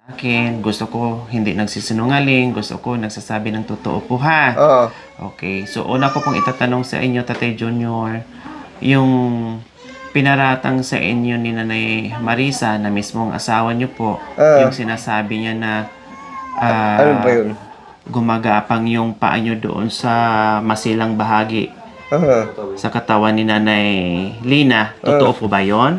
Akin, gusto ko hindi nagsisinungaling, gusto ko nagsasabi ng totoo po ha. Oo. Okay, so una ko pong itatanong sa inyo, Tatay Junior, yung pinaratang sa inyo ni Nanay Marisa na mismong asawa niyo po, yung sinasabi niya na Ano ba yun? gumagapang yung paa niyo doon sa masilang bahagi Aha. sa katawan ni Nanay Lina. Totoo po ba yon?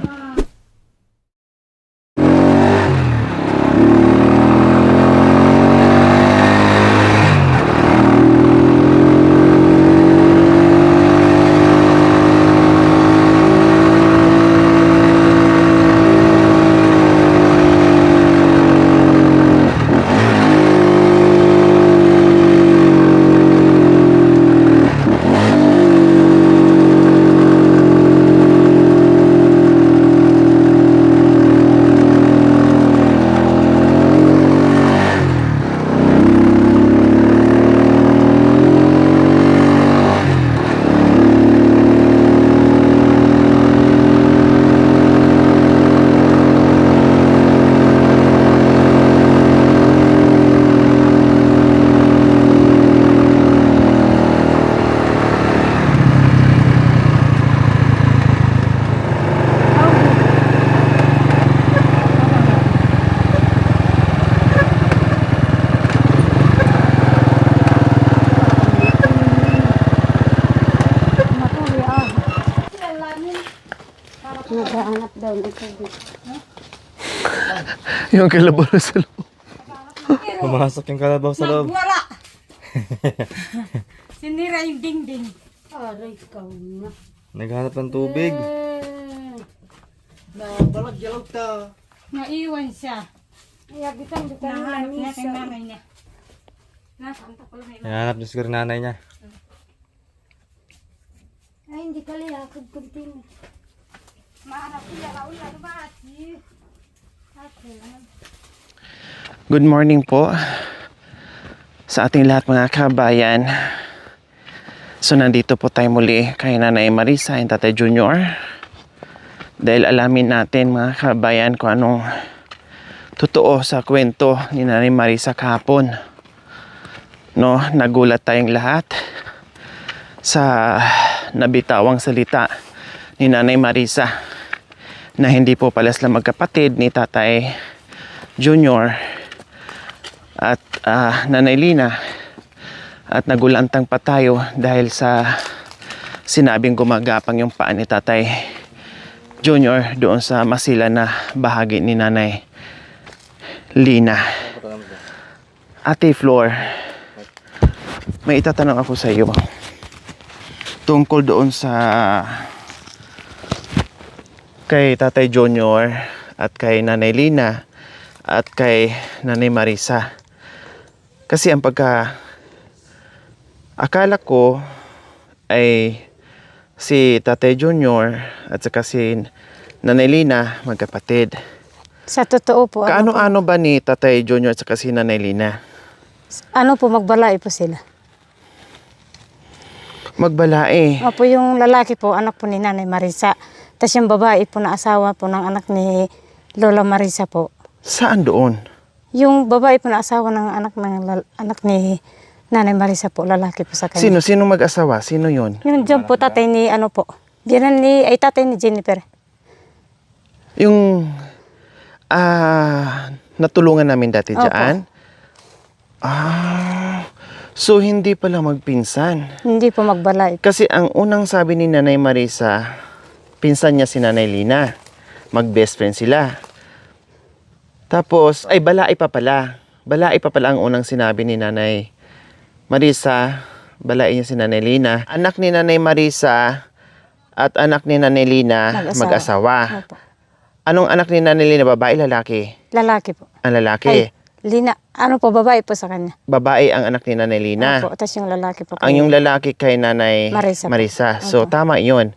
Naghahanap daw ng tubig. Yung kalabaw sa loob. Pumasok yung kalabaw sa loob. Wala! Sinira yung dingding. Aray, ikaw na. Naghanap ng tubig. Balag-jalog ta. Naiwan siya. Ayagitan, di ka nahanap niya kay nanay niya. Nasaan pa pala may Naghanap niya siguro nanay niya. ay, hindi ka liyakad kunting. Mahanap siya, kaula, lumasi. Good morning po sa ating lahat mga kabayan. So nandito po tayo muli kay Nanay Marisa and Tatay Junior dahil alamin natin mga kabayan kung anong totoo sa kwento ni Nanay Marisa kahapon. No, nagulat tayong lahat sa nabitawang salita ni Nanay Marisa na hindi po pala sila magkapatid ni Tatay Junior at Nanay Lina, at nagulantang pa tayo dahil sa sinabing gumagapang yung paa ni Tatay Junior doon sa masila na bahagi ni Nanay Lina. Ate Flor, may itatanong ako sa iyo tungkol doon sa kay Tatay Junior at kay Nanay Lina at kay Nanay Marisa. Kasi ang akala ko ay si Tatay Junior at saka si Nanay Lina magkapatid. Sa totoo po, Kaano-ano ba ni Tatay Junior at saka si Nanay Lina? ano po, magbalay po sila. Magbalae. Opo, yung lalaki po, anak po ni Nanay Marisa. Tapos yung babae po na asawa po ng anak ni Lola Marisa po. Saan doon? Yung babae po na asawa ng anak ni Nanay Marisa po, lalaki po sa kanya. Sino mag-asawa? Sino yon? Yung dyan po, tatay ni ano po. Diyan ay tatay ni Jennifer. Yung natulungan namin dati Opo. dyan? So hindi pala magpinsan. Hindi po magbalay. Kasi ang unang sabi ni Nanay Marisa, pinsan niya si Nanay Lina. Mag-best friend sila. Tapos, ay balai pa pala. Balai pa pala ang unang sinabi ni Nanay Marisa. Balai niya si Nanay Lina. Anak ni Nanay Marisa at anak ni Nanay Lina mag-asawa. Opo. Anong anak ni Nanay Lina? Babae, lalaki? Lalaki po. Ang lalaki. Ay, Lina, ano po, babae po sa kanya. Babae ang anak ni Nanay Lina. Opo, tapos yung lalaki po. Ang yung lalaki kay Nanay Marisa po. So, Opo. tama yun.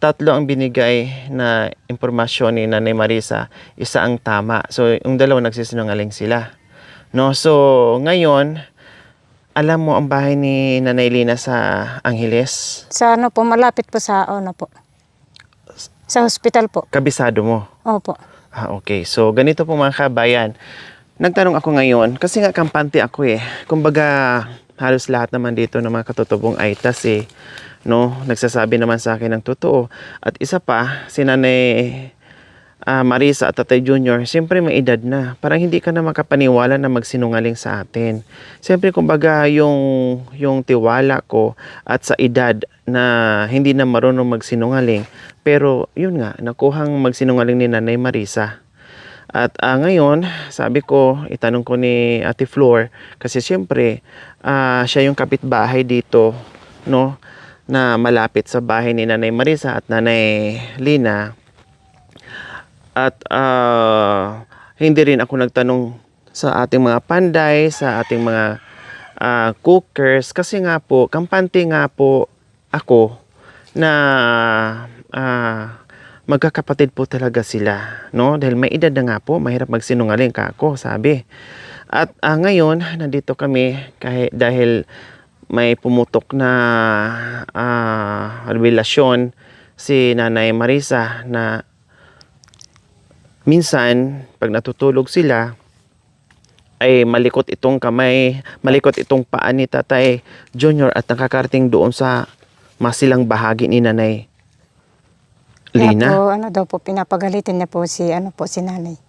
Tatlo ang binigay na impormasyon ni Nanay Marisa. Isa ang tama. So, yung dalawa nagsisinungaling sila. No? So, ngayon, alam mo ang bahay ni Nanay Lina sa Angeles? Sa ano po, malapit po sa ano po. Sa hospital po. Kabisado mo? Opo. Okay. So, ganito po mga kabayan. nagtanong ako ngayon, kasi nga kampante ako eh. Kumbaga, halos lahat naman dito ng mga katutubong Aitas eh. No? Nagsasabi naman sa akin ng totoo. At isa pa, si Nanay Marisa at Tatay Junior, siyempre may edad na. Parang hindi ka na makapaniwala na magsinungaling sa atin. Siyempre, kumbaga, yung tiwala ko at sa edad na hindi na marunong magsinungaling. Pero, yun nga, nakuhang magsinungaling ni Nanay Marisa. At ngayon, sabi ko, itanong ko ni Ate Flor, kasi siyempre, siya yung kapitbahay dito, no, na malapit sa bahay ni Nanay Marisa at Nanay Lina. At hindi rin ako nagtanong sa ating mga panday, sa ating mga cookers, kasi nga po, kampante nga po ako na magkakapatid po talaga sila, no? Dahil may edad na nga po, mahirap magsinungaling ka ako, sabi. At ngayon, nandito kami dahil may pumutok na revelasyon si Nanay Marisa na minsan, pag natutulog sila, ay malikot itong kamay, malikot itong paa ni Tatay Junior at nakakarating doon sa masilang bahagi ni Nanay Lina. Kaya po, pinapagalitan niya po si nanay.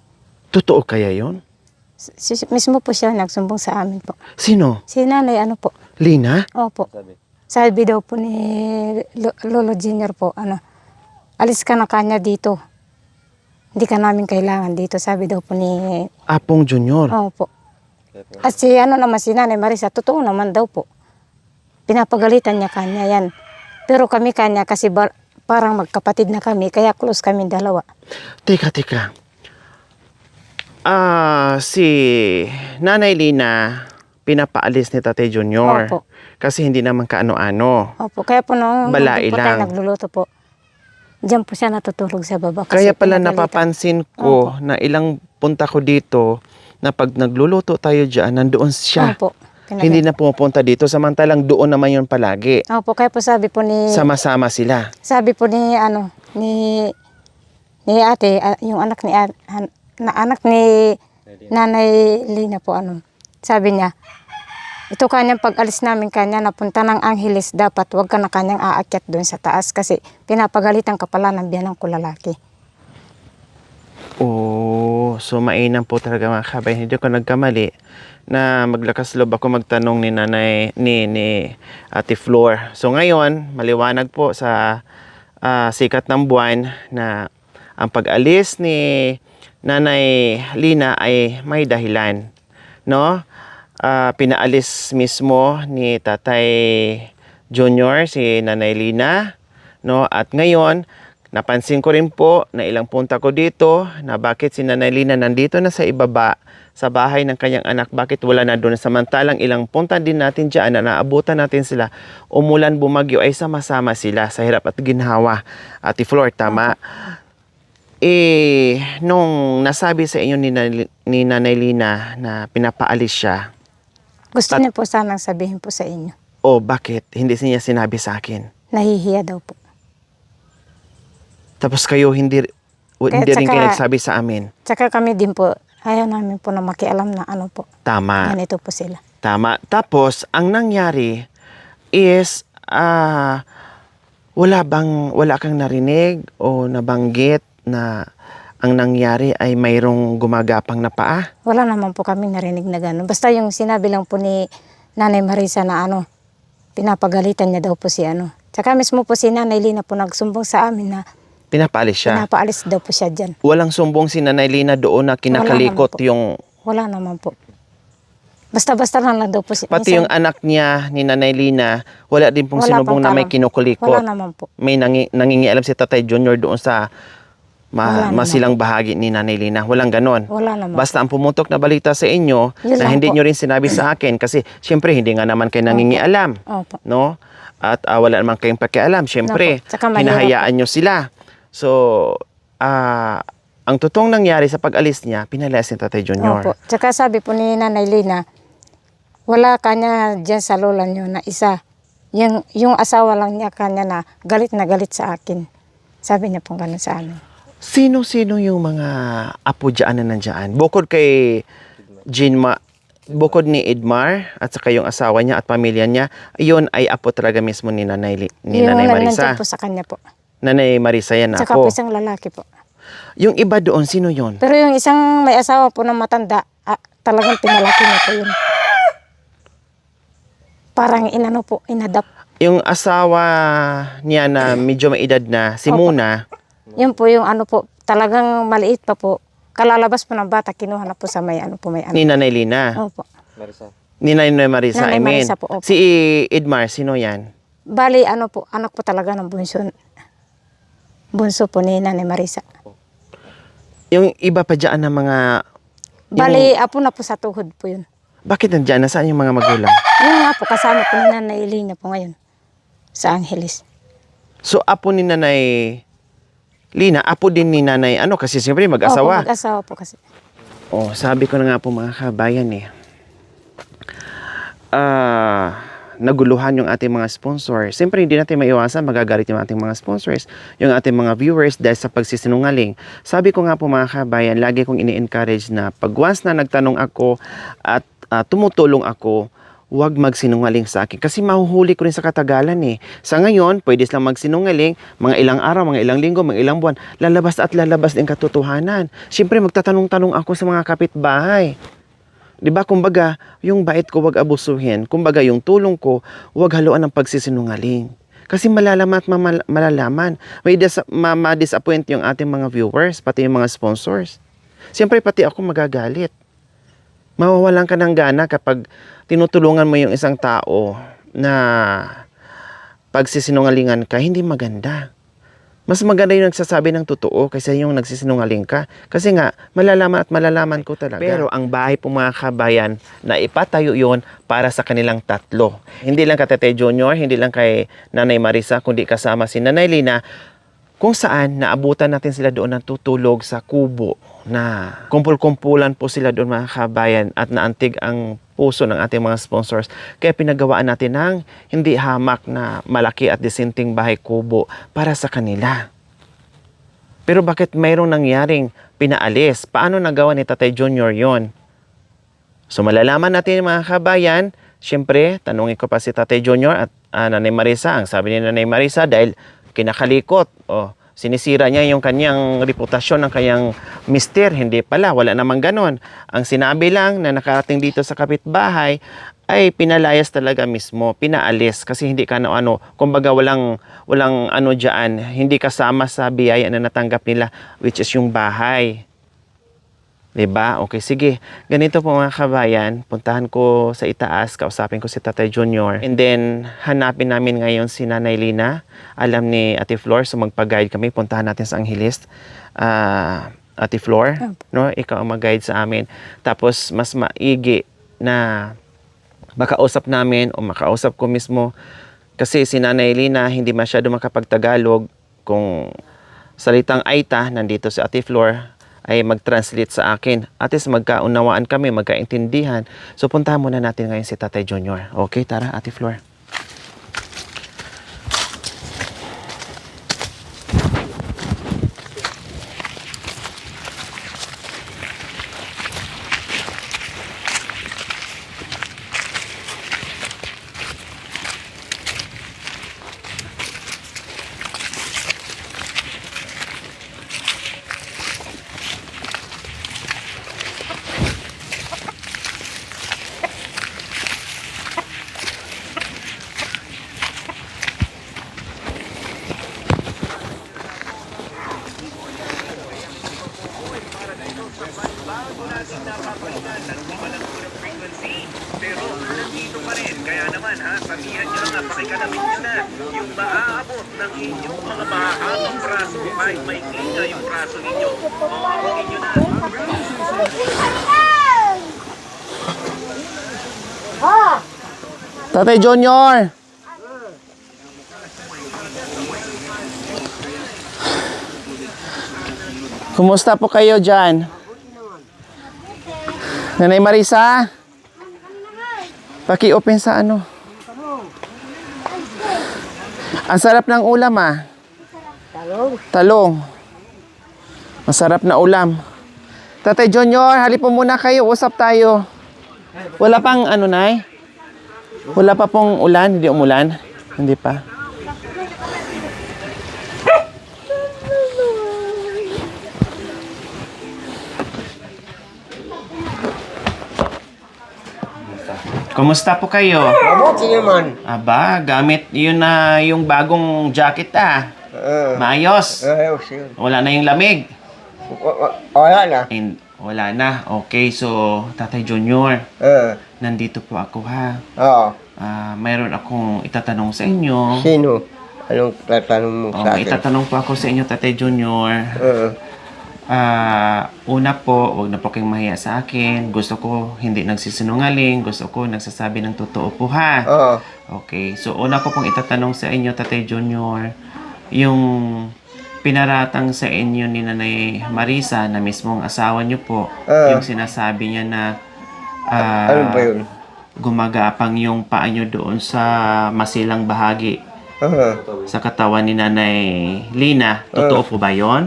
Totoo kaya yon? Mismo po siya nagsumbong sa amin po. Sino? Si nanay, po. Lina? Opo. Sabi daw po ni Lolo Junior po, alis ka na kanya dito. Hindi ka namin kailangan dito, sabi daw po ni... Apong Junior? Opo. At si naman si Nanay Marisa, totoo naman daw po. Pinapagalitan niya kanya yan. Pero kami kanya kasi parang magkapatid na kami, kaya close kami dalawa. Teka. Si Nanay Lina, pinapaalis ni Tatay Junior. Opo. Kasi hindi naman kaano-ano. Opo, kaya po nung Balai po tayo lang. nagluluto po, diyan po siya natutulog sa baba. Kaya pala pinagalitan. napapansin ko na ilang punta ko dito na pag nagluluto tayo dyan, nandoon siya. Opo. Hindi na pumupunta dito, samantalang doon naman yun palagi. Opo, kaya po sabi po ni... Sama-sama sila. Sabi po ni ate, yung anak ni anak ni Nanay Lina po, sabi niya, ito kanyang pag-alis namin kanya, napunta ng Angeles, dapat wag ka na kanyang aakyat doon sa taas kasi pinapagalitan ka pala ng biyanang ko lalaki. Oh, so mainam po talaga mga kabay. Hindi ko nagkamali na maglakas loob ako magtanong ni Nanay, ni Ate Flor. So ngayon, maliwanag po sa sikat ng buwan na ang pag-alis ni Nanay Lina ay may dahilan, no? Pinaalis mismo ni Tatay Junior si Nanay Lina, no? At ngayon, napansin ko rin po na ilang punta ko dito na bakit si Nanay Lina nandito na sa ibaba sa bahay ng kanyang anak, bakit wala na doon, samantalang ilang punta din natin dyan na naabutan natin sila, umulan, bumagyo, ay sama-sama sila sa hirap at ginhawa. Ate Flor, tama? Nung nasabi sa inyo ni Nanay Lina na pinapaalis siya, Gusto niya po sanang sabihin po sa inyo. bakit? Hindi niya sinabi sa akin. Nahihiya daw po. Tapos kayo hindi rin kayo tsaka- nagsabi sa amin. Tsaka kami din po, ayaw namin po na makialam na po. Tama. Ganito po sila. Tama. Tapos, ang nangyari is, wala kang narinig o nabanggit na ang nangyari ay mayroong gumagapang na paa? Wala naman po kami narinig na gano'n. Basta yung sinabi lang po ni Nanay Marisa na pinapagalitan niya daw po si Tsaka mismo po si Nanay Lina po nagsumbong sa amin na Pinapaalis siya? pinapaalis daw po siya dyan. Walang sumbong si Nanay Lina doon na kinakalikot Wala naman po. yung... Wala naman po. Basta-basta lang daw po si... Pati yung anak niya ni Nanay Lina, wala din pong Wala sinubong pong na may tanong. kinukulikot. Wala naman po. May nangingialam si Tatay Junior doon sa Wala naman. masilang bahagi ni Nanay Lina. Walang ganon. Wala naman. Basta ang pumutok na balita sa inyo Yun na lang hindi po. nyo rin sinabi sa akin kasi syempre hindi nga naman kayo nangingialam. Opo. No? At wala naman kayong pakialam. Syempre, Opo. Tsaka mahirap hinahayaan nyo sila. So, ang totoong nangyari sa pag-alis niya, pinalayas ni Tatay Junior. Opo. Tsaka sabi po ni Nanay Lina, wala kanya dyan sa lola niyo na isa. Yung asawa lang niya kanya na galit sa akin. Sabi niya pong gano'n sa amin. Sino-sino yung mga apo dyan na nandyan? Bukod kay bukod ni Edmar at saka yung asawa niya at pamilya niya, yun ay apo talaga mismo ni Nanay Yung Marisa. nandyan po sa kanya po. Nanay Marisa yan Tsaka po apo. isang lalaki po. Yung iba doon, sino yun? Pero yung isang may asawa po na matanda, talagang pinalaki na po yun. Parang inano po, inadapt. Yung asawa niya na medyo may edad na, si Opo. Muna, Yun po yung ano po, talagang maliit pa po. Kalalabas po ng bata, kinuha na po sa may ano po, may ano. ni Nanay Lina. Opo. Marisa. Ni Nanay Marisa, Nanay I mean. Marisa po, opo. Si Edmar, sino yan? Bali, ano po, anak po talaga ng bunso. Bunso po ni Nanay Marisa. Yung iba pa dyan ng mga... Bali, apo na po sa tuhod po yun. Bakit nandyan? Nasaan yung mga magulang? Yun nga po, kasama po ni Nanay Elena po ngayon. Sa Angeles. So, apo ni Nanay Lina, apo din ni Nanay, ano, kasi siyempre mag-asawa. Opo, mag-asawa po kasi. Oh, sabi ko na nga po mga kabayan eh. Naguluhan yung ating mga sponsors. Siyempre hindi natin maiwasan, magagalit yung ating mga sponsors, yung ating mga viewers dahil sa pagsisinungaling. Sabi ko nga po mga kabayan, lagi kong ini-encourage na pag once na nagtanong ako at tumutulong ako, huwag magsinungaling sa akin. Kasi mahuhuli ko rin sa katagalan eh. Sa ngayon, pwede silang magsinungaling, mga ilang araw, mga ilang linggo, mga ilang buwan, lalabas at lalabas din katotohanan. Siyempre, magtatanong-tanong ako sa mga kapitbahay. 'Di ba? Kumbaga, yung bait ko wag abusuhin. Kumbaga, yung tulong ko wag haluan ng pagsisinungaling. Kasi malalaman at malalaman. May ma-disappoint yung ating mga viewers, pati yung mga sponsors. Siyempre, pati ako magagalit. Mawawalan ka ng gana kapag tinutulungan mo yung isang tao na pagsisinungalingan ka, hindi maganda. Mas maganda yung nagsasabi ng totoo kaysa yung nagsisinungaling ka. Kasi nga, malalaman at malalaman ko talaga. Pero ang bahay po mga kabayan, na ipatayo yon para sa kanilang tatlo. Hindi lang kay Tatay Junior, hindi lang kay Nanay Marisa, kundi kasama si Nanay Lina, kung saan naabutan natin sila doon ng tutulog sa kubo na kumpul-kumpulan po sila doon mga kabayan at naantig ang puso ng ating mga sponsors. Kaya pinagawaan natin ng hindi hamak na malaki at disenteng bahay kubo para sa kanila. Pero bakit mayroong nangyaring pinaalis? Paano nagawa ni Tatay Junior yon? So malalaman natin mga kabayan, syempre, tanungin ko pa si Tatay Junior at Nanay Marisa. Ang sabi ni Nanay Marisa, dahil kinakalikot, sinisira niya yung kanyang reputasyon ng kanyang mister. Hindi pala, wala namang ganon. Ang sinabi lang na nakarating dito sa kapitbahay ay pinalayas talaga mismo, pinaalis kasi hindi ka ano, kumbaga walang ano diyan, hindi kasama sa biyaya na natanggap nila, which is yung bahay. 'Di ba? Okay, sige. Ganito po mga kabayan, puntahan ko sa itaas, kausapin ko si Tatay Junior. And then, hanapin namin ngayon si Nanay Lina. Alam ni Ate Flor, so magpa-guide kami. Puntahan natin sa Angeles. Ate Flor, no? Ikaw ang mag-guide sa amin. Tapos, mas maigi na makausap namin o makausap ko mismo. Kasi si Nanay Lina, hindi masyado makapag-Tagalog. Kung salitang Aita, nandito si Ate Flor, ay mag-translate sa akin. At least magkaunawaan kami, magkaintindihan. So puntahan muna natin ngayon si Tatay Junior. Okay, tara Ate Flor. Pero nandito pa rin. Kaya naman ha, sabihan nyo na, pakikalamin nyo na yung maaabot ng inyong mga mahahabang braso. Kahit may klinga yung braso ninyo, maabutin nyo na. Tatay Junior! Kumusta po kayo dyan? Nanay Marisa? Paki-open sa ano? Ang sarap ng ulam Talong. Masarap na ulam. Tatay Junior, halip po muna kayo. Usap tayo. Wala pang ano, Nay? Wala pa pong ulan? Hindi umulan? Hindi pa. Kumusta po kayo? Mabuti naman. Aba, gamit yun na yung bagong jacket Maayos. Ayos yun. Wala na yung lamig. Wala na. Wala na. Okay, so Tatay Junior, Ah, nandito po ako ha. oo. Mayroon akong itatanong sa inyo. Sino? Anong tatanong mo sa Okay, akin? itatanong po ako sa inyo, Tatay Junior. Una po, huwag na po kayong mahiya sa akin. Gusto ko hindi nagsisinungaling. Gusto ko nagsasabi ng totoo po ha. Oo. Okay, so una ko pong itatanong sa inyo, Tatay Junior, yung pinaratang sa inyo ni Nanay Marisa na mismong asawa niyo po, yung sinasabi niya na Ano ba yun? gumagapang yung paa niyo doon sa masilang bahagi Ah, sa katawan ni Nanay Lina. Totoo po ba yon?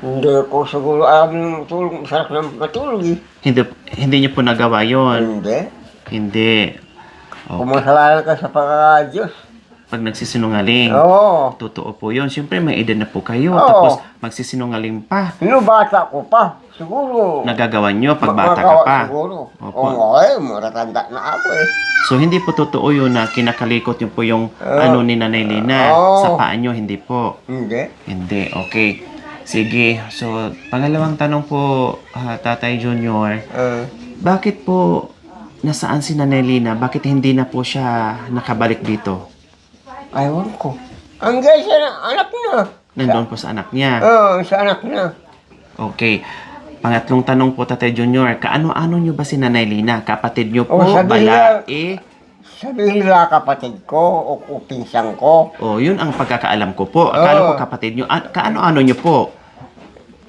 hindi ko siguro alam yung tulog. Sarap ng matulog eh. Hindi niyo po nagawa yon. Hindi. Hindi. Kung masalanan ka sa pagka-Diyos. Pag nagsisinungaling. Oo. Totoo po yun. Siyempre, may edad na po kayo. Oo. Tapos, magsisinungaling pa. Yung bata ko pa. Siguro. Nagagawa nyo pag bata ka Makakawa pa. Siguro. Opo. Oo, eh. Matatanda na ako eh. So, hindi po totoo yun na kinakalikot nyo po yung ano ni Nanay Lina Oo. sa paa nyo. Hindi po. Hindi. Hindi. Okay. Sige. So, pangalawang tanong po, Tatay Junior. Bakit po nasaan si Nanay Lina? Bakit hindi na po siya nakabalik dito? Ayaw ko. Ang gaya siya ng anak na. Nandun po sa anak niya. Oo, sa anak na. Okay. Pangatlong tanong po, Tatay Junior. Kaano-ano nyo ba si Nanay Lina? Kapatid nyo po? Oh, sabihin Balae? Sabihin nila kapatid ko o pinsang ko. Oh, yun ang pagkakaalam ko po. Akala ko kapatid nyo. Kaano-ano nyo po?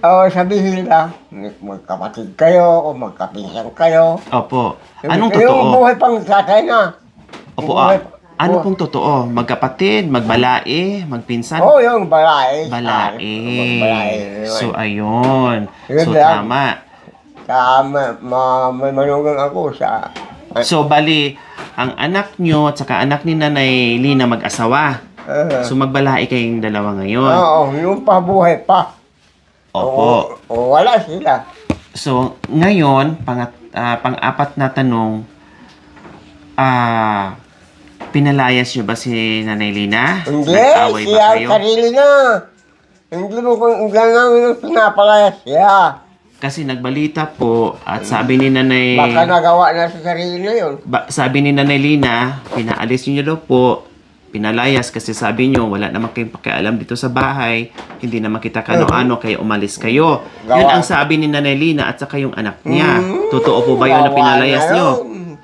Oo, sabihin nila magkapatid kayo o magkapinsang kayo. Opo. Anong Yung totoo? buhay pang tatay na. Opo, Yung buhay- ano pong totoo? Magkapatid, magbalae, magpinsan? Oo, yung balae. Balae. Balae. So, ayun. Yun So, lang. tama. May manugang ako sa... So, bali, ang anak nyo at saka anak ni Nanay Lina mag-asawa. So, magbalae kayong dalawa ngayon. Oo, yung pabuhay pa. Opo. O wala sila. So, ngayon, pang-apat na tanong, pinalayas nyo ba si Nanay Lina? Hindi, Nag-away ba siya ang kayo? sarili na. Hindi mo kung namin pinapalayas siya. Kasi nagbalita po at sabi ni Nanay... Baka nagawa na sa sarili na yun. sabi ni Nanay Lina, pinaalis nyo daw po, pinalayas kasi sabi nyo, wala naman kayong pakialam dito sa bahay, hindi naman kita kano-ano, kaya umalis kayo. Yun ang sabi ni Nanay Lina at saka yung anak niya. Totoo po ba yun na pinalayas nyo?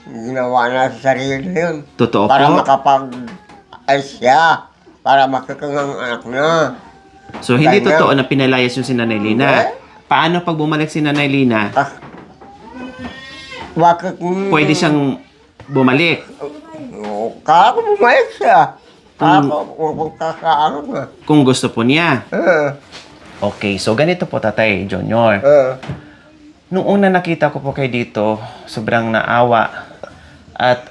Ginawa na sa sarili na yun. Totoo Para po? makapag-ayos siya. Para makakangang anak na. So, hindi Kanya. totoo na pinalayas yung si Nanay Lina. Paano pag bumalik si Nanay Lina, Bakit? pwede siyang bumalik? Kala ko bumayag siya. Kala ko kakaano na. Kung gusto po niya. Ah, Okay, so ganito po, Tatay Junior. ah. Nung una nakita ko po kayo dito, sobrang naawa. At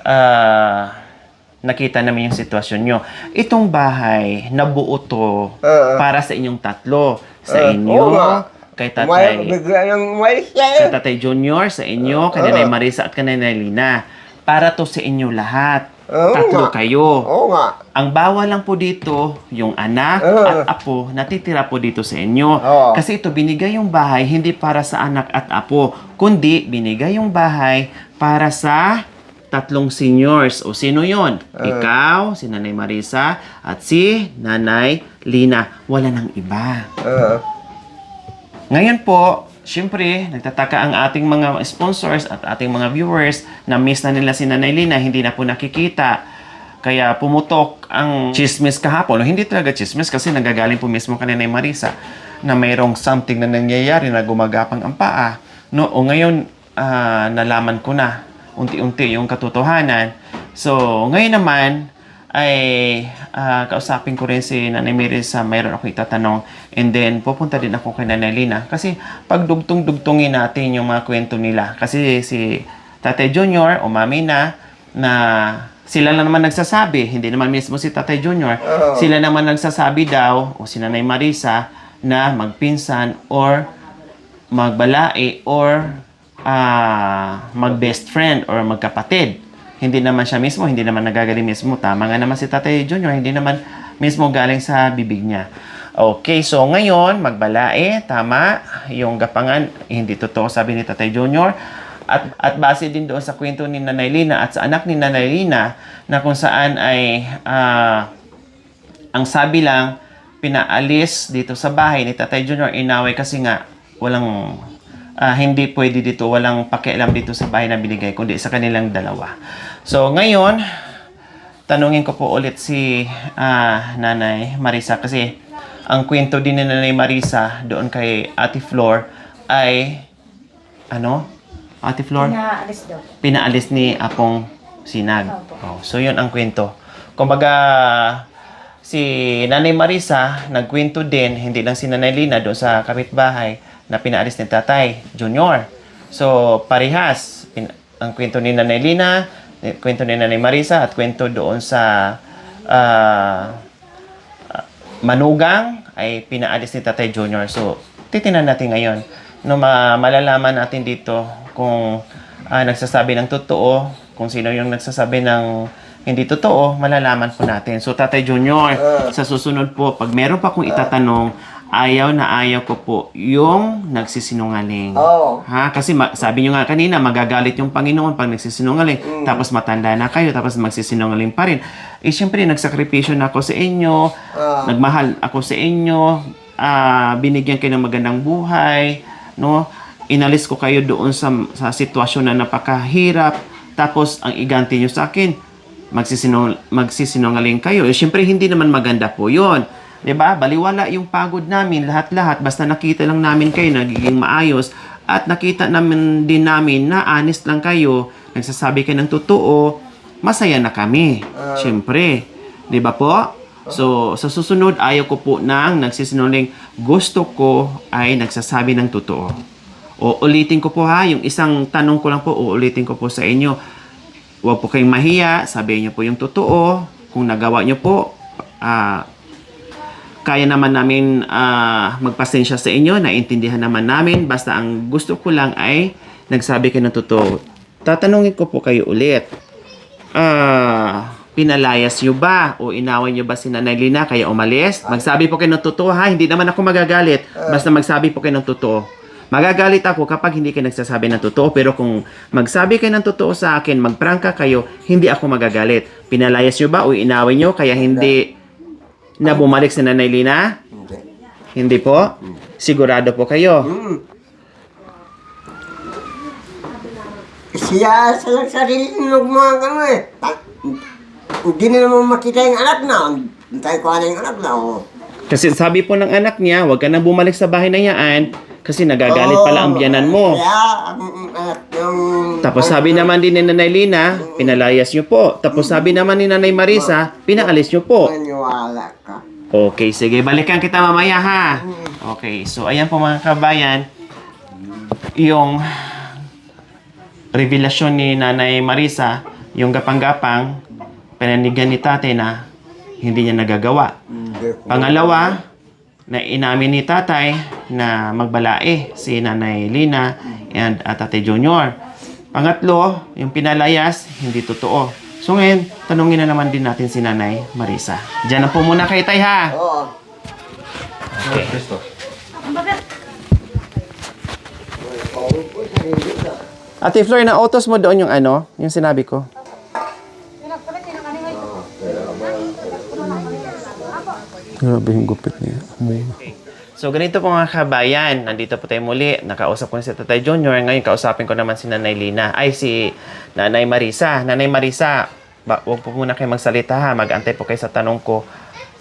nakita namin yung sitwasyon nyo. Itong bahay, nabuo to para sa inyong tatlo. Sa inyo, oo nga. kay Umayag, Tatay, bigla nang umalis siya sa eh. Tatay Junior, sa inyo, kay Nanay Marisa at kay Nanay Lina. Para to sa inyo lahat. Oo Tatlo nga. kayo. Oo nga. Ang bawal lang po dito, yung anak at apo, natitira po dito sa inyo. Oo. Kasi ito, binigay yung bahay hindi para sa anak at apo, kundi binigay yung bahay para sa tatlong seniors. O sino yon? Ikaw, si Nanay Marisa, at si Nanay Lina. Wala nang iba. Ngayon po, syempre, nagtataka ang ating mga sponsors at ating mga viewers na miss na nila si Nanay Lina, hindi na po nakikita. Kaya pumutok ang chismis kahapon. O, hindi talaga chismis kasi nagagaling po mismo kay Nanay Marisa na mayroong something na nangyayari na gumagapang ang paa. No, o ngayon, nalaman ko na unti-unti yung katotohanan. So, ngayon naman, ay kausapin ko rin si Nanay Marisa, mayroon ako itatanong. And then, pupunta din ako kay Nanay Lina. Kasi, pag dugtong-dugtongin natin yung mga kwento nila. Kasi si Tatay Junior o Mami na sila lang naman nagsasabi, hindi naman mismo si Tatay Junior, sila naman nagsasabi daw, o si Nanay Marisa, na magpinsan or magbalae or mag-best friend or magkapatid. Hindi naman siya mismo, hindi naman nagagaling mismo. Tama nga naman si Tatay Junior, hindi naman mismo galing sa bibig niya. Okay, so ngayon, magbalae, tama, yung gapangan, hindi totoo sabi ni Tatay Junior. At base din doon sa kwento ni Nanay Lina at sa anak ni Nanay Lina, na kung saan ay, ang sabi lang, pinaalis dito sa bahay ni Tatay Junior, inaway kasi nga, walang, hindi pwede dito, walang pakialam dito sa bahay na binigay, kundi sa kanilang dalawa. So, ngayon, tanungin ko po ulit si Nanay Marisa kasi ang kwento din ni Nanay Marisa doon kay Ate Flor ay, ano? Ate Flor? Pinaalis daw. Pinaalis ni Apong Sinag. Oh, so, yun ang kwento. Kumbaga, si Nanay Marisa, nagkwento din, hindi lang si Nanay Lina doon sa kapitbahay, na pinaalis ni Tatay Junior. So, parehas. Ang kwento ni Nanay Lina, kwento ni Nanay Marisa, at kwento doon sa Manugang, ay pinaalis ni Tatay Junior. So, titinan natin ngayon. No, malalaman natin dito kung nagsasabi ng totoo, kung sino yung nagsasabi ng hindi totoo, malalaman po natin. So, Tatay Junior, sa susunod po, pag meron pa akong itatanong, ayaw na ayaw ko po yung nagsisinungaling. Oo. Ha? Kasi sabi nyo nga kanina, magagalit yung Panginoon pag nagsisinungaling. Tapos matanda na kayo, tapos magsisinungaling pa rin. Eh, syempre, nagsakripisyo na ako sa inyo, nagmahal ako sa inyo, binigyan kayo ng magandang buhay, no? Inalis ko kayo doon sa sitwasyon na napakahirap, tapos ang iganti nyo sa akin, magsisinungaling kayo. Eh, syempre, hindi naman maganda po yun. 'Di ba? Baliwala yung pagod namin, lahat-lahat. Basta nakita lang namin kayo nagiging maayos at nakita namin din namin na honest lang kayo, nagsasabi kayo ng totoo, masaya na kami. Siyempre. 'Di ba po? So, sa susunod, ayaw ko po nang nagsisinungaling. Gusto ko ay nagsasabi ng totoo. O ulitin ko po ha, yung isang tanong ko lang po, uulitin ko po sa inyo. Huwag po kayong mahiya, sabihin niyo po yung totoo. Kung nagawa niyo po, kaya naman namin magpasensya sa inyo, naintindihan naman namin, basta ang gusto ko lang ay nagsabi kayo ng totoo. Tatanungin ko po kayo ulit. Pinalayas nyo ba o inaway nyo ba si Nanay Lina kaya umalis? Magsabi po kayo ng totoo ha, hindi naman ako magagalit, basta magsabi po kayo ng totoo. Magagalit ako kapag hindi kayo nagsasabi ng totoo, pero kung magsabi kayo ng totoo sa akin, magprangka kayo, hindi ako magagalit. Pinalayas nyo ba o inaway nyo kaya hindi na bumalik si Nanay Lina? Hindi. Hindi po? Sigurado po kayo? Siya sa sarili ng mga ano eh. Hindi na naman makita yung anak na. Hintay ko na yung anak na. Oh. Kasi sabi po ng anak niya, huwag ka na bumalik sa bahay na yan kasi nagagalit pala ang biyanan mo. Kaya, anak yung... Tapos sabi naman din ni Nanay Lina, pinalayas niyo po. Tapos sabi naman ni Nanay Marisa, pinaalis niyo po. Maniwala ka. Okay, sige. Balikan kita mamaya ha. Okay, so ayan po mga kabayan. Yung revelasyon ni Nanay Marisa, yung gapang-gapang, pinanigan ni tatay na hindi niya nagagawa. Pangalawa, na inamin ni tatay na magbalae si Nanay Lina and Tatay Junior. Pangatlo, yung pinalayas, hindi totoo. So ngayon, tanungin na naman din natin si Nanay Marisa. Diyan na po muna kay Tay ha. Oo. Okay. Ate Flor, na-autos mo doon yung ano, yung sinabi ko. Grabe yung gupit niya. So, ganito po mga kabayan. Nandito po tayo muli. Nakausap ko na si Tatay Junior. Ngayon, kausapin ko naman si Nanay Lina. Ay, si Nanay Marisa. Nanay Marisa, huwag po muna kayo magsalita ha. Mag-antay po kayo sa tanong ko.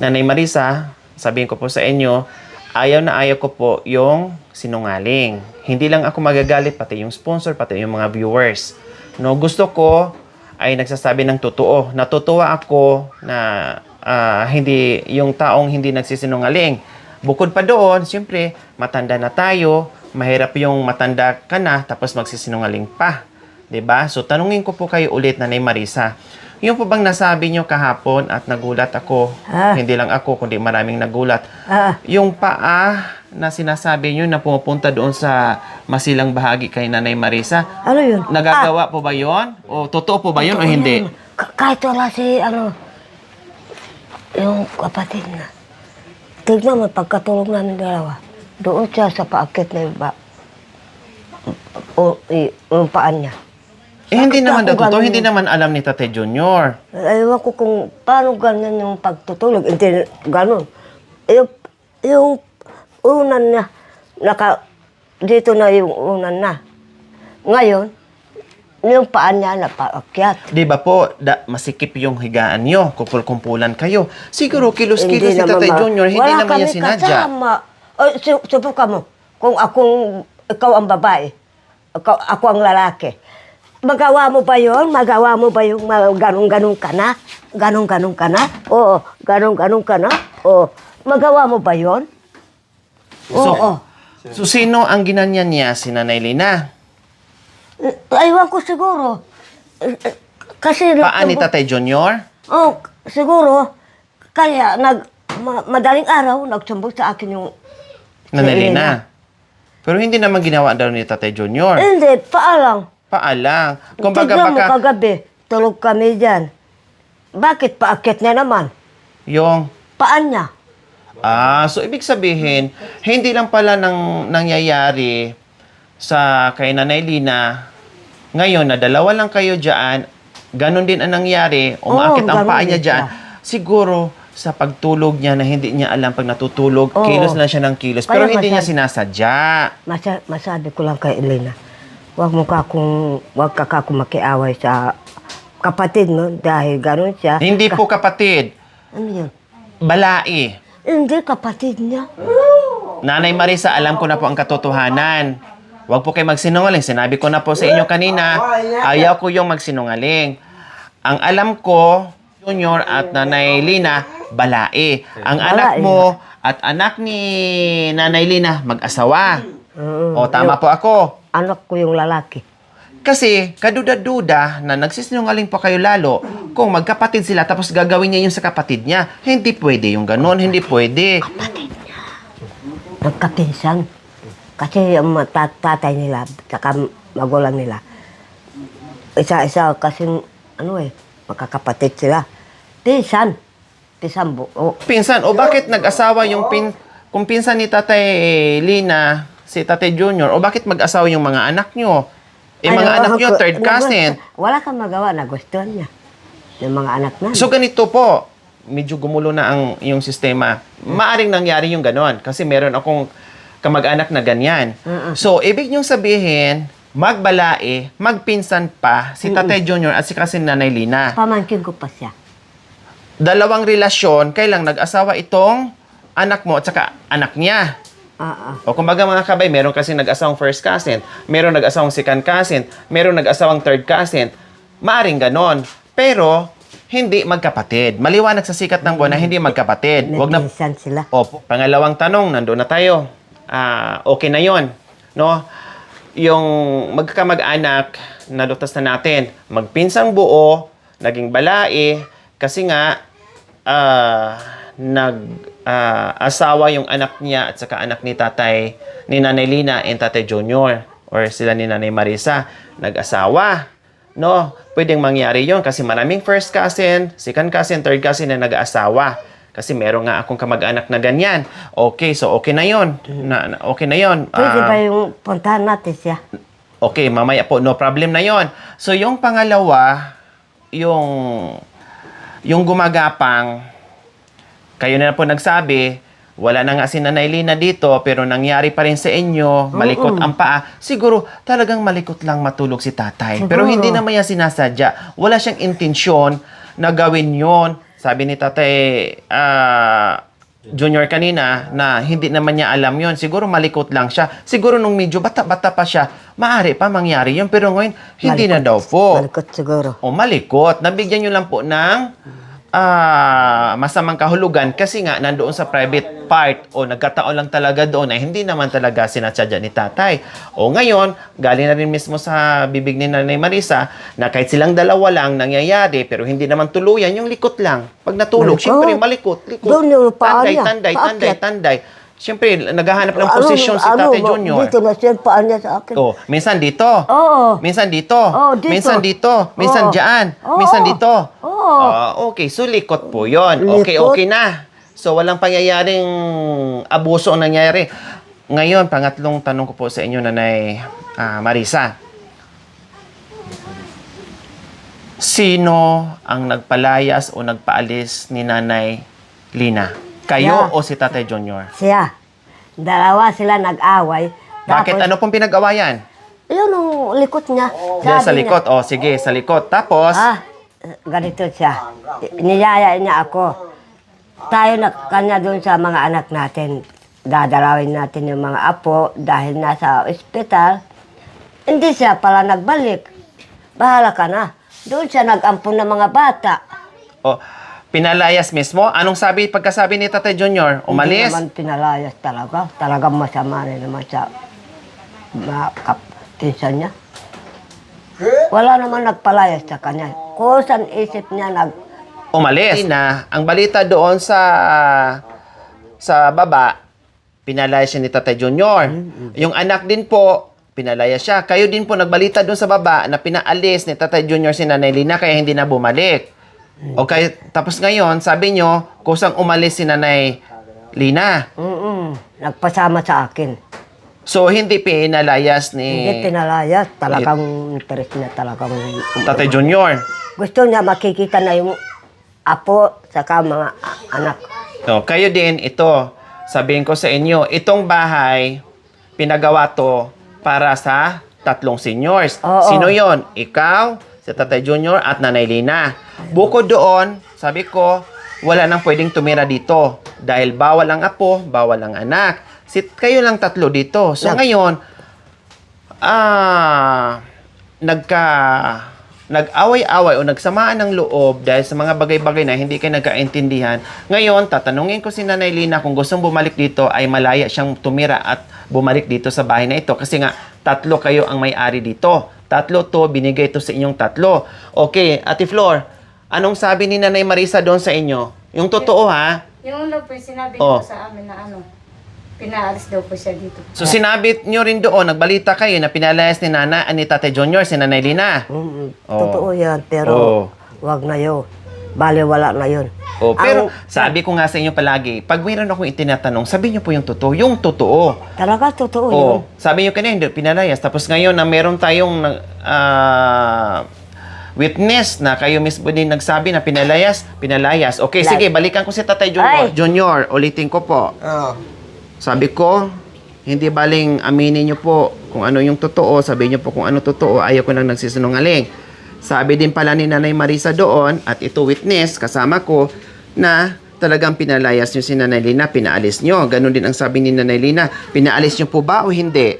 Nanay Marisa, sabihin ko po sa inyo, ayaw na ayaw ko po yung sinungaling. Hindi lang ako magagalit, pati yung sponsor, pati yung mga viewers. No, gusto ko, ay nagsasabi ng totoo. Natutuwa ako na hindi yung taong hindi nagsisinungaling. Bukod pa doon, siyempre, matanda na tayo, mahirap yung matanda ka na tapos magsisinungaling pa. 'Di ba? So tanungin ko po kayo ulit, Nanay Marisa. Yung po bang nasabi nyo kahapon at nagulat ako, hindi lang ako, kundi maraming nagulat. Yung paa na sinasabi nyo na pumupunta doon sa masilang bahagi kay Nanay Marisa, Ano yun? nagagawa po ba yon? O totoo po ba yon o hindi? Kahit wala si, yung kapatid na. Tignan mo, pagkatulog namin dalawa, doon siya sa paakit na iba. Yung paan niya. Hindi naman daw ako totoo, ganun. hindi naman alam ni Tate Junior. Ewan ko kung paano ganyan yung pagtutulog. Hindi ganun. Yung unan na, dito na yung unan na. Ngayon, yung paan niya na paakyat. Di ba po, masikip yung higaan nyo, kumpul-kumpulan kayo. Siguro kilos-kilos si Tate Junior, hindi Wala naman niya kami sinadya. kasama. Subukan mo, kung ikaw ang babae, ako ang lalaki. Magawa mo ba yun? Magawa mo ba yung ganun-ganun ka na? Ganun-ganun ka na? Oo, ganun-ganun ka na? Oo. Magawa mo ba yun? Oo. So, sino ang ginanyan niya? Si Nanay Lina? Aywan ko siguro. Kasi... Paan ni Tate Junior? Oh, siguro. Kaya, madaling araw, nagsumbog sa akin yung... Nanay si Lina. Pero hindi naman ginawa daw ni Tate Junior. Hindi, paalang. Paalang. Kumbaga Tignan mo baka kagabi, tulog kami dyan. Bakit paakit niya naman? yung... Paan niya? So ibig sabihin, hindi lang pala nangyayari sa kay Nanay Lina. Ngayon, na dalawa lang kayo dyan, ganun din ang nangyari, umakit ang ganun paa din niya dyan. Siguro, sa pagtulog niya na hindi niya alam pag natutulog, Oo. kilos lang siya ng kilos. Kaya Pero hindi niya masabi- sinasadya. Masabi ko lang kay Elena, wag ka kakong makiaway sa kapatid mo dahil ganun siya. Hindi po kapatid, Ano yun? balai. Hindi kapatid niya. Nanay Marisa, alam ko na po ang katotohanan. Huwag po kayo magsinungaling. Sinabi ko na po sa inyo kanina, ayaw ko yung magsinungaling. Ang alam ko, Junior at Nanay Lina, balai. Ang anak Balai. mo at anak ni Nanay Lina, mag-asawa. O, tama po ako. Anak ko yung lalaki. Kasi, kaduda-duda na nagsisinungaling pa kayo lalo kung magkapatid sila tapos gagawin niya yung sa kapatid niya. Hindi pwede yung ganon. Hindi pwede. Nagkapinsan. Kasi yung tatay nila, saka magulang nila, isa-isa kasi, magkakapatid sila. Pinsan. Pinsan buo. Pinsan, o bakit nag-asawa yung kung pinsan ni Tatay Lina, si Tatay Junior, o bakit mag-asawa yung mga anak nyo? Mga anak nyo, third cousin. Wala kang magawa, nagustuhan niya. Yung mga anak na. So ganito po, medyo gumulo na yung sistema. Maaring nangyari yung ganon kasi meron akong kamag-anak na ganyan. So, ibig niyong sabihin, magbalae, magpinsan pa si Tatay Junior at si kasi Nanay Lina. Pamangkin ko pa siya. Dalawang relasyon, kailang nag-asawa itong anak mo at saka anak niya. O kumbaga mga kabay, meron kasi nag-asawang first cousin, meron nag-asawang second cousin, meron nag-asawang third cousin. Maaring ganon. Pero, hindi magkapatid. Maliwanag sa sikat ng buwan na hindi magkapatid. Wag na... Pinsan sila. Opo. Pangalawang tanong, nandoon na tayo. Okay na yon, no? Yung magkakamag-anak, nalutas na natin. Magpinsang buo, naging balae, kasi nga, asawa yung anak niya at saka anak ni tatay, ni Nanay Lina and Tatay Junior, or sila ni Nanay Marisa, nag-asawa. No, pwedeng mangyari yon kasi maraming first cousin, second cousin, third cousin na nag-asawa. Kasi meron nga akong kamag-anak na ganyan. Okay, so okay na yon. Okay na yon. Pwede ba yung puntahan natin siya? Okay, mamaya po, no problem na yon. So yung pangalawa, yung gumagapang, kayo na po nagsabi, wala na nga si Nanay Lina dito, pero nangyari pa rin sa inyo, malikot ang paa. Siguro, talagang malikot lang matulog si tatay. Pero Siguro. hindi naman niya sinasadya. Wala siyang intensyon na gawin yon. Sabi ni Tatay Junior kanina na hindi naman niya alam yon. Siguro malikot lang siya. Siguro nung medyo bata-bata pa siya, maaari pa mangyari yun. Pero ngayon, hindi na daw po. Malikot siguro. O malikot. Nabigyan nyo lang po ng masamang kahulugan kasi nga nandoon sa private part o nagkataon lang talaga doon ay hindi naman talaga sinatsadya ni tatay. O ngayon, galing na rin mismo sa bibig ni Nanay Marisa na kahit silang dalawa lang nangyayari pero hindi naman tuluyan, yung likot lang. Pag natulog, Malikot. syempre malikot. Likot. Doon yung paa Tanday, niya, tanday, tanday, paakyat. tanday. Syempre, naghahanap ng posisyon si Tatay Junior. Dito na siya, paan niya sa akin. Oh, minsan dito. Oo. Minsan dito. Oo, dito. Minsan dito. Minsan Oo. dyan. Oo. Minsan dito. Oo. Okay, so likot po yon. Okay, Likot. okay na. So, walang pangyayaring abuso ang nangyayari. Ngayon, pangatlong tanong ko po sa inyo, Nanay Marisa. Sino ang nagpalayas o nagpaalis ni Nanay Lina? Kayo Yeah. o si Tatay Junior? Siya. Dalawa sila nag-away. Bakit? Ano pong pinag-awayan? Yun ang likot niya. Diyan sa Sabi likod. O, sige, sa likod. Tapos, ganito siya. Niyaya niya ako. Tayo na kanya doon sa mga anak natin. Dadalawin natin yung mga apo dahil nasa ospital. Hindi siya pala nagbalik. Bahala ka na. Doon siya nag-ampun ng mga bata. pinalayas mismo. Anong pagkasabi ni Tatay Junior? Umalis? Hindi naman pinalayas talaga. Talagang masama rin naman sa mga kaptinsan niya. Wala naman nagpalayas sa kanya. Kung saan isip niya Umalis. Ang balita doon sa baba, pinalayas siya ni Tatay Junior. Yung anak din po, pinalayas siya. Kayo din po nagbalita doon sa baba na pinaalis ni Tatay Junior si Nanay Lina kaya hindi na bumalik. Okay, tapos ngayon, sabi nyo, kusang umalis si Nanay Lina. nagpasama sa akin. So, hindi pinalayas ni Hindi pinalayas. Talagang interest niya talagang. Tatay Junior. Gusto niya makikita na yung apo saka mga anak. No, kayo din, ito, sabihin ko sa inyo, itong bahay, pinagawa to para sa 3 seniors. Oo. Sino yon? Ikaw, si Tatay Junior, at Nanay Lina. Bukod doon, sabi ko, wala nang pwedeng tumira dito. Dahil bawal ang apo, bawal ang anak. Kayo lang 3 dito. So ngayon, nag-away-away o nagsamaan ng loob dahil sa mga bagay-bagay na hindi kayo nagkaintindihan. Ngayon, tatanungin ko si Nanay Lina kung gustong bumalik dito ay malaya siyang tumira at bumalik dito sa bahay na ito. Kasi nga, 3 kayo ang may-ari dito. 3 to, binigay ito sa inyong 3. Okay, Ate Flor, anong sabi ni Nanay Marisa doon sa inyo? Yung totoo ha? Yung una po yung sinabi Oh. ko sa amin na pinaalis daw po siya dito. So sinabi nyo rin doon, nagbalita kayo na pinalayas ni Tatay Junior, si Nanay Lina. Oo. Totoo yan, pero Oo. wag na yun. Baliwala na yun. Oh, pero sabi ko nga sa inyo palagi, pag mayroon akong itinatanong, sabi nyo po yung totoo. Yung totoo. Talaga totoo yun. Oh, sabi nyo kanina, hindi, pinalayas. Tapos ngayon na meron tayong witness na kayo mismo din nagsabi na pinalayas. Okay, sige, balikan ko si Tatay Junior. Ay. Junior, ulitin ko po. Sabi ko, hindi baling aminin nyo po kung ano yung totoo. Sabi nyo po kung ano totoo. Ayaw ko lang nagsisinungaling. Sabi din pala ni Nanay Marisa doon, at ito witness, kasama ko, na talagang pinalayas nyo si Nanay Lina, pinaalis nyo. Ganon din ang sabi ni Nanay Lina. Pinaalis nyo po ba o hindi?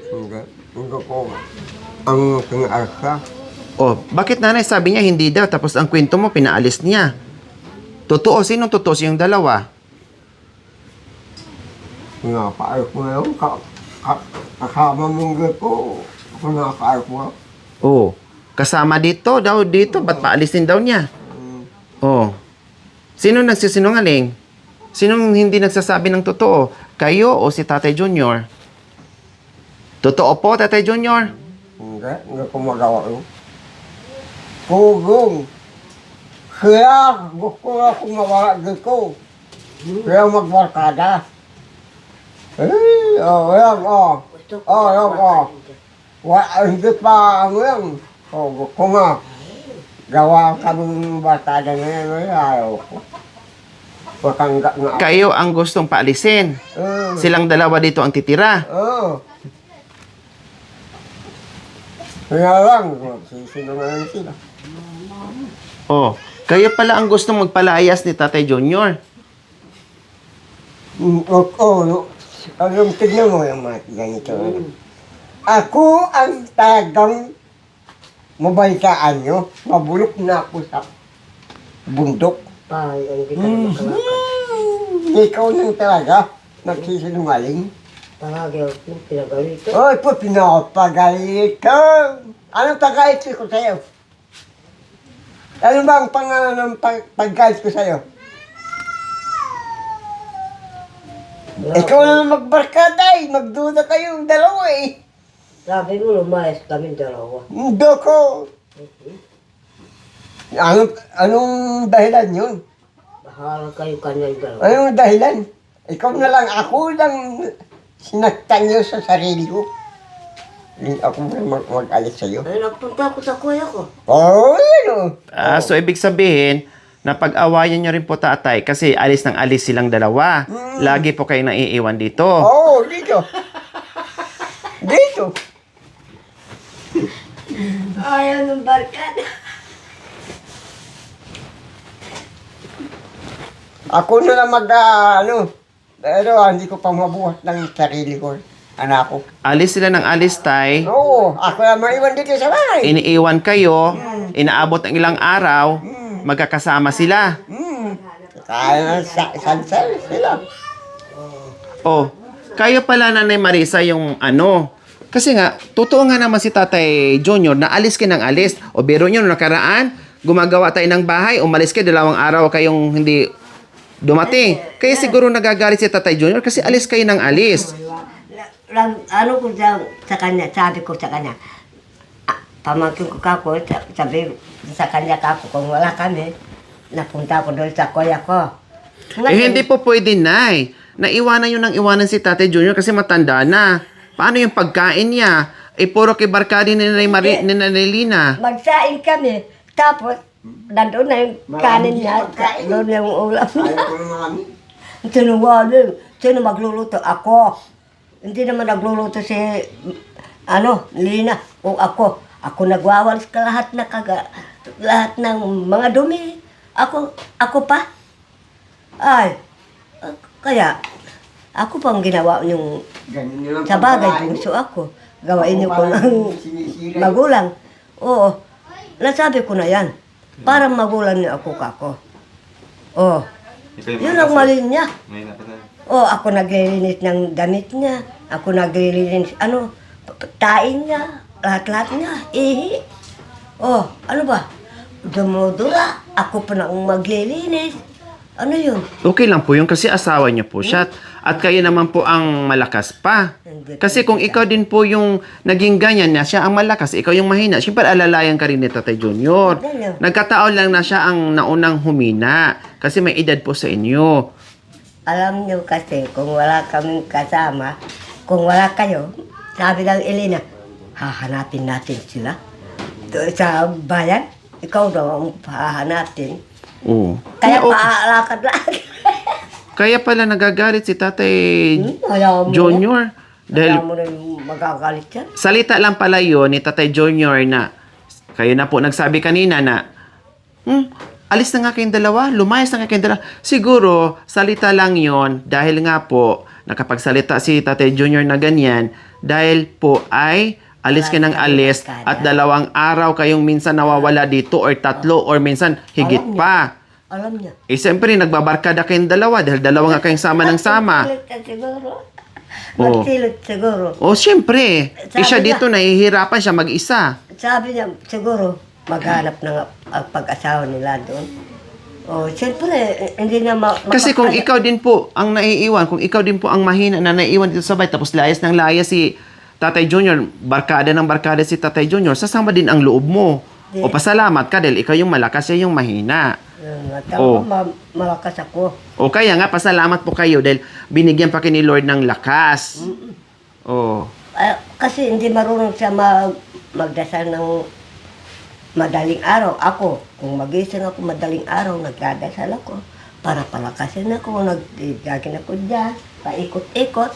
Hindi ko. Ang pinaalsa. Oh, bakit nanay sabi niya hindi daw, tapos ang kwento mo pinaalis niya? Totoo, sinong totoo? Yung dalawa? Pinapaalis mo yun. Kasama mong gato. Pinapaalis mo. Oh, kasama dito, ba't paalisin daw niya? Oh, sino nagsisinungaling? Sinong hindi nagsasabi ng totoo? Kayo o si Tatay Junior? Totoo po, Tatay Junior? Hindi ko magawa yun. Pugong. Kaya gusto na akong mawala dito. Kaya magbarkada. Yan, yan. Hindi pa, yan. Gusto nga. Gawa kaming barkada ngayon, ayaw ko. Patangga nga. Kayo ang gustong paalisin. Silang dalawa dito ang titira. Kaya lang, sisinungaling sila. Oh, kayo pala ang gustong magpalayas ni Tatay Junior. Oo, yung tignan mo yung mga ganito. Ako ang talagang mabalitaan nyo. Mabulok na ako sa bundok. Ay, hindi ka naman kalakad. Ikaw nang talaga nagsisinungaling. Palagi ako pinagalito. Oy, po, pinapagalito. Anong paggalit ko sa'yo? Ano ba ang pangalan ng paggalit ko sa'yo? Ikaw na magbarkada eh. Magduda kayong dalawa eh. Sabi mo, lumayas kami dalawa. Hindi ko. Anong dahilan yun? Bahala kayo kanyang dalawa. Anong dahilan? Ikaw na lang, ako lang sinaktan niyo sa sarili ko. Hindi ako na mag-alis sa'yo. Ay, nagpunta ako sa kuya ko. Oh, yun oh. So ibig sabihin, napag-awayan nyo rin po tatay kasi alis ng alis silang dalawa. Lagi po kayo naiiwan dito. Oo, dito. Dito. Ayaw ng barkada. Ako na lang pero hindi ko pa mabuhat ng sarili ko, anak ko. Alis sila ng alis, tay. Oo, ako lang maiwan dito sa bahay. Iniiwan kayo, inaabot ng ilang araw, magkakasama sila. Kaya sansal sila. Oh, kayo pala Nanay Marisa yung ano. Kasi nga, totoo nga naman si Tatay Junior na alis kayo ng alis. O biro nyo, nung nakaraan, gumagawa tayo ng bahay, umalis kayo, 2 araw kayong hindi dumating. Kaya siguro nagagalit si Tatay Junior kasi alis kayo ng alis. Ano ko sa kanya, sabi ko sa kanya, pamangkin ko kako, sabi sa kanya kako, kung wala kami, napunta ko doon sa kuya ko. Hindi po pwede, Nay. Naiwanan yun ng iwanan si Tatay Junior kasi matanda na. Paano yung pagkain niya? Puro kay barkadi ni Nanay Lina. Magsain kami, tapos, nandun na yung kanin niya, doon yung ulam niya. Ayaw ko naman. Tinungaling, sino magluluto? Ako. Hindi naman nagluluto si, Lina, o ako. Ako nagwawalis ka lahat ng mga dumi. Ako pa. Ay, kaya, ako pang ginawa yung Ganun nyo lang sa bagay, pagpalain. gusto ako. Gawain niyo ko Parang ng sinisira. magulang. Oo, nasabi ko na yan. Parang magulang niyo ako kako. Oo, yun ang mali niya. Ngayon na tayo. Oo, ako naglilinis ng damit niya. Ako naglilinis, tain niya. Lahat-lahat niya, ihi. Oh, ano ba? Dumudura. Ako pa na ang maglilinis. Ano yun? Okay lang po yun kasi asawa niyo po siya. At kayo naman po ang malakas pa. Kasi kung ikaw din po yung naging ganyan na siya ang malakas, ikaw yung mahina, siyempre alalayan ka rin ni Tatay Junior. Nagkataon lang na siya ang naunang humina. Kasi may edad po sa inyo. Alam niyo kasi, kung wala kaming kasama, kung wala kayo, sabi ng Elena, hahanapin natin sila. Doon sa bayan, ikaw daw ang hahanapin. Oo. Kaya okay. paalakad lang. Kaya pala nagagalit si Tatay Ayaw mo Junior. na. Dahil Ayaw mo na yung magagalit yan. salita lang pala yun ni Tatay Junior na kayo na po nagsabi kanina na alis na nga kayong dalawa, lumayas na nga kayong dalawa. Siguro, salita lang yon dahil nga po, nakapagsalita si Tatay Junior na ganyan, dahil po ay alis ka ng alis at 2 araw kayong minsan nawawala dito or 3 or minsan higit Alam niya. pa. Alam niya. Siyempre, nagbabarkada kayong dalawa dahil 2 nga kayong sama ng sama. Magsilot ka siguro. Oo. Magsilot siguro. O, siyempre. Sabi Siya niya- dito, nahihirapan siya mag-isa. Sabi niya, siguro, maghanap ng pag-asawa nila doon. O, siyempre, hindi na Kasi kung ikaw din po ang naiiwan, kung ikaw din po ang mahina na naiiwan dito sa bahay, tapos layas ng layas si Tatay Junior, barkada ng barkada si Tatay Junior, sasama din ang loob mo. Di. O pasalamat ka dahil ikaw yung malakas, siya yung mahina. Talaga, malakas ako. O kaya nga, pasalamat po kayo dahil binigyan pa kayo ni Lord ng lakas. O. Kasi hindi marunong siya magdasal ng madaling araw. Ako, kung magising ako madaling araw, nagdadasal ako para palakasin ako, nagdagin ako dyan, paikot-ikot.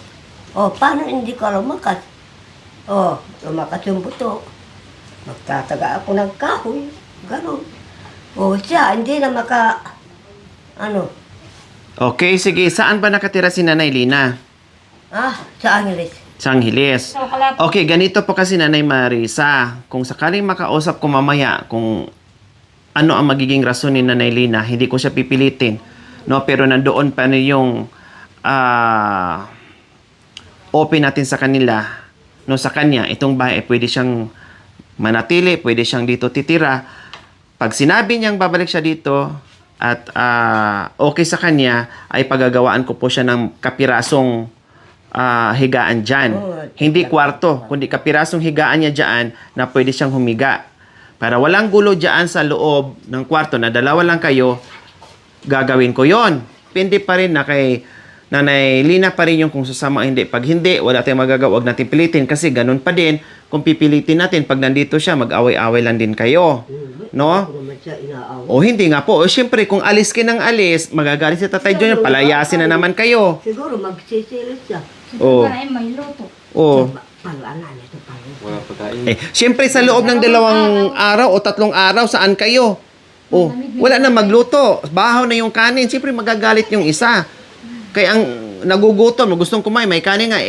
O, paano hindi ka lumakas? O, lumakas yung buto. Magtataga ako ng kahoy. Ganon. O, siya, hindi na Okay, sige. Saan ba nakatira si Nanay Lina? Sa Angeles. Sa Angeles. Okay, ganito po kasi Nanay Marisa. Kung sakaling makausap ko mamaya kung ano ang magiging rason ni Nanay Lina, hindi ko siya pipilitin. No, pero nandoon pa na yung open natin sa kanila. No, sa kanya, itong bahay pwede siyang manatili, pwede siyang dito titira. Pag sinabi niyang babalik siya dito at okay sa kanya, ay pagagawaan ko po siya ng kapirasong higaan dyan. Hindi kwarto, kundi kapirasong higaan niya dyan na pwede siyang humiga. Para walang gulo dyan sa loob ng kwarto na dalawa lang kayo, gagawin ko yon. Pindi pa rin na kay Nanay Lina pa rin yung kung susama o hindi. Pag hindi, wala tayong magagawa, huwag natin pilitin kasi ganun pa din. Kung pipilitin natin, pag nandito siya, mag-away-away lang din kayo. No? O hindi nga po. O syempre, kung alis ka ng alis, magagalit si Tatay Junior, palayasin na naman kayo. Siguro magsisilis siya. O. O. Pag-anan ito pa rin. Wala pagkain. Syempre sa loob ng 2 araw o 3 araw, saan kayo? O, wala na magluto. Bahaw na yung kanin. Syempre magagalit yung isa. Kaya ang nagugutom, gustong kumain, may kanin nga,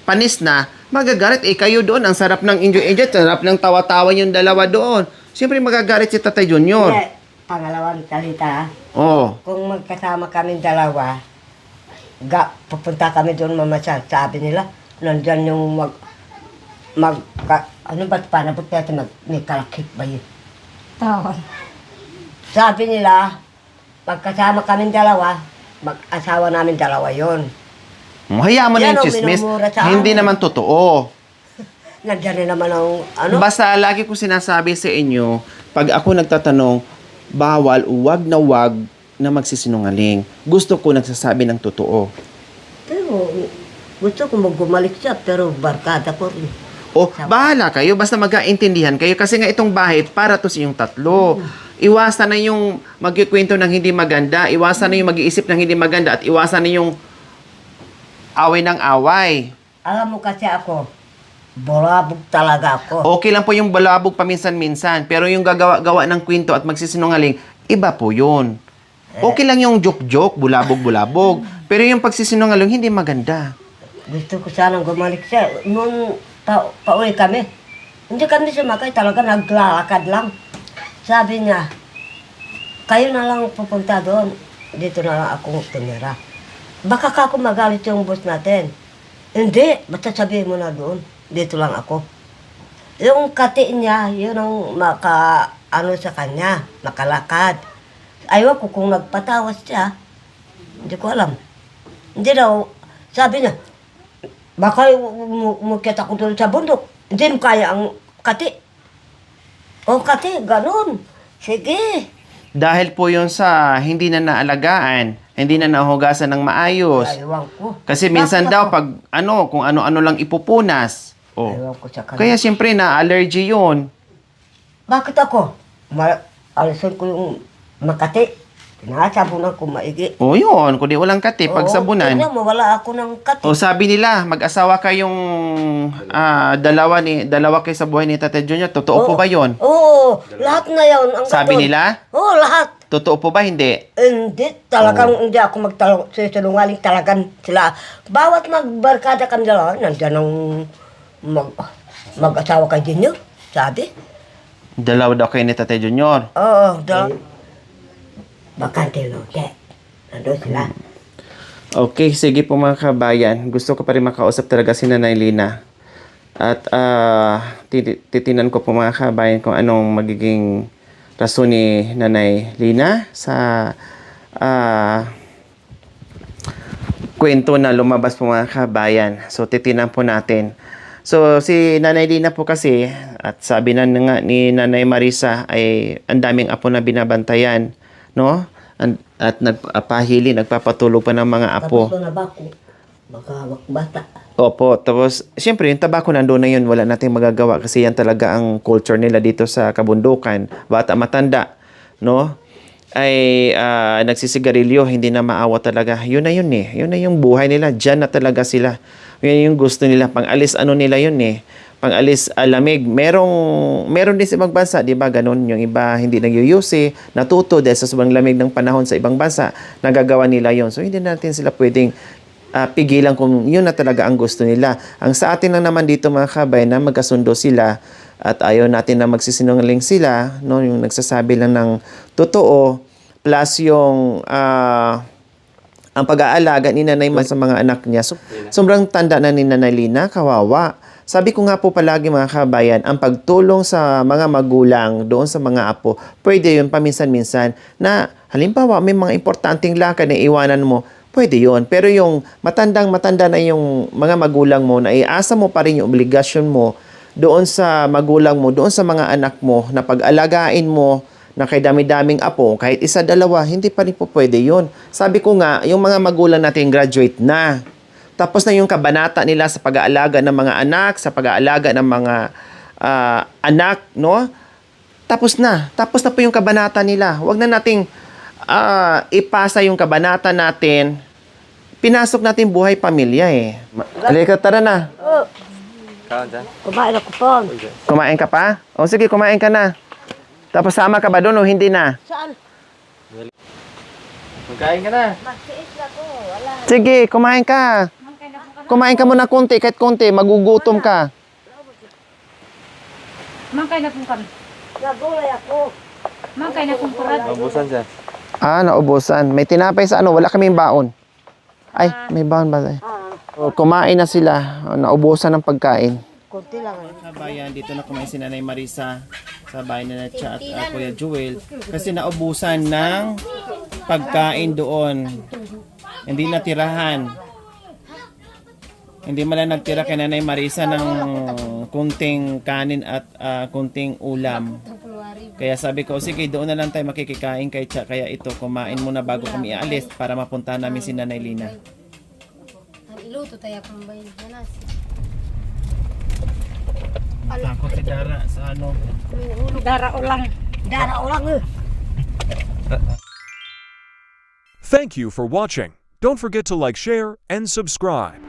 panis na, magagalit. Kayo doon, ang sarap ng enjoy-enjoy, sarap ng tawa-tawa yung dalawa doon. Siyempre magagalit si Tatay Junior. Hindi, pangalawang salita. Oh. Kung magkasama kami dalawa, pupunta kami doon mamasyal. Sabi nila, nandyan yung ano ba't panabot natin may kalakip ba yun? Tawon. Sabi nila, magkasama kami dalawa, mag-asawa namin dalawa yon. Hayaan mo na Yan yung ang chismis. minumura sa Hindi amin. naman totoo. Nandyan rin naman ang ano. Basta lagi ko sinasabi sa inyo, pag ako nagtatanong, bawal o wag na magsisinungaling. Gusto ko nagsasabi ng totoo. Pero gusto ko magumalik siya, pero barkada ko rin. O, bahala kayo. Basta magkaintindihan kayo. Kasi nga itong bahay, para to sa inyong tatlo. Iwasan na yung magkikwento ng hindi maganda. Iwasan na yung mag-iisip ng hindi maganda. At iwasan na yung away ng away. Alam mo kasi ako, bulabog talaga ako. Okay lang po yung balabog paminsan-minsan. Pero yung gagawa ng kwento at magsisinungaling, iba po yun. Okay lang yung joke-joke, bulabog-bulabog. Pero yung pagsisinungaling, hindi maganda. Gusto ko sanang gumalik siya. Nung pauwi kami, hindi kami sumakay, talaga naglalakad lang. Sabi niya, kayo na lang pupunta doon. Dito na lang ako tumira. Baka ka ako magalit yung boss natin. Hindi, basta sabihin mo na doon. Dito lang ako. Yung kati niya, yun ang ano sa kanya, makalakad. Ayaw ko kung nagpatawas siya. Hindi ko alam. Hindi daw, sabi niya, baka mukit ako doon sa bundok. Hindi mo kaya ang kati. O kati, ganun. Sige. Dahil po yun sa hindi na naalagaan, hindi na nahugasan ng maayos. Ayaw ko. Kasi minsan Bakit daw ako? pag kung ano-ano lang ipupunas. Oh. Ayaw ko sa kanya. Kaya siyempre na-allergy yun. Bakit ako? Alisin ko yung makati. Pinasabunan ko maigi. O yun, kundi walang kati, pag sabunan. Tingnan mo, wala ako ng kati. O sabi nila, mag-asawa kayong dalawa kayo sa buhay ni Tatay Junior. Totoo po ba yun? Oo, lahat na yun. Ang Sabi ganon. nila? Oo, lahat. Totoo po ba? Hindi. Hindi, talagang hindi ako magtalungaling talagang sila. Bawat magbarkada kami dalawa, nandiyan ang mag-asawa kay Junior, sabi. Dalawa daw kayo ni Tatay Junior. Oo, bakante lote. Nandun sila. Okay, sige po mga kabayan. Gusto ko pa rin makausap talaga si Nanay Lina. At titinan ko po mga kabayan kung anong magiging rason ni Nanay Lina sa kwento na lumabas po mga kabayan. So, titinan po natin. So, si Nanay Lina po kasi, at sabi na nga ni Nanay Marisa, ay ang daming apo na binabantayan, no? At nagpapatulog pa ng mga apo. Tapos na ba ako? Magkawak bata. Opo, tapos, siyempre, yung tabako nandoon na yun, wala nating magagawa kasi yan talaga ang culture nila dito sa kabundukan. Bata, matanda, no? Ay nagsisigarilyo, hindi na maawa talaga. Yun na yun eh. Yun na yung buhay nila. Diyan na talaga sila. Yun yung gusto nila. Pang alis ano nila yun eh. pang-alis lamig. Meron din sa ibang bansa, di ba? Ganun yung iba hindi nagyuyusi, natuto dahil sa sobrang lamig ng panahon sa ibang bansa, nagagawa nila yon. So hindi natin sila pwedeng pigilan kung yun na talaga ang gusto nila. Ang sa atin lang naman dito mga kabayan na magkasundo sila at ayaw natin na magsisinungaling sila, no? Yung nagsasabi lang ng totoo, plus yung ang pag-aalaga ni Nanay Ma sa mga anak niya. So, sobrang tanda na ni Nanay Lina, kawawa. Sabi ko nga po palagi mga kabayan, ang pagtulong sa mga magulang doon sa mga apo, pwede yun paminsan-minsan na halimbawa may mga importanteng lakad na iwanan mo, pwede yun. Pero yung matanda na yung mga magulang mo, na iasa mo pa rin yung obligasyon mo doon sa magulang mo, doon sa mga anak mo, na pag-alagain mo, na kay dami-daming apo, kahit isa, dalawa, hindi pa rin po pwede yun. Sabi ko nga, yung mga magulang natin graduate na. Tapos na yung kabanata nila sa pag-aalaga ng mga anak, sa pag-aalaga ng mga anak, no? Tapos na po yung kabanata nila. Huwag na nating ipasa yung kabanata natin. Pinasok natin buhay pamilya eh. Halika, tara na. Kaon dyan. Kumain ako po. Kumain ka pa? O sige, kumain ka na. Tapos sama ka ba doon o hindi na? Saan? Magkain ka na. Magtiis na ko. Wala. Sige, kumain ka. Kumain ka muna konti, kahit konti, magugutom ka. Mangkay na kung kan. Nagulay ako. Mangkay na kung kurad. Mabusan dyan. Naubusan. May tinapay sa ano, wala kaming baon. Ay, may baon ba? O, kumain na sila. Naubusan ng pagkain. Kunti lang. Kabayan, dito na kumain si Nanay Marisa sa bahay na Natcha at Kuya Joel kasi naubusan ng pagkain doon. Hindi natirahan. Hindi man lang nagtira kay Nanay Marisa ng kunting kanin at kunting ulam. Kaya sabi ko, sige, doon na lang tayo makikikain kay Cha. Kaya ito, kumain muna bago kami aalis para mapunta namin si Nanay Lina. Iluto tayo kung bayan dyan. Takot si Dara sa ano. Dara ulang. Dara ulang eh. Thank you for watching. Don't forget to like, share, and subscribe.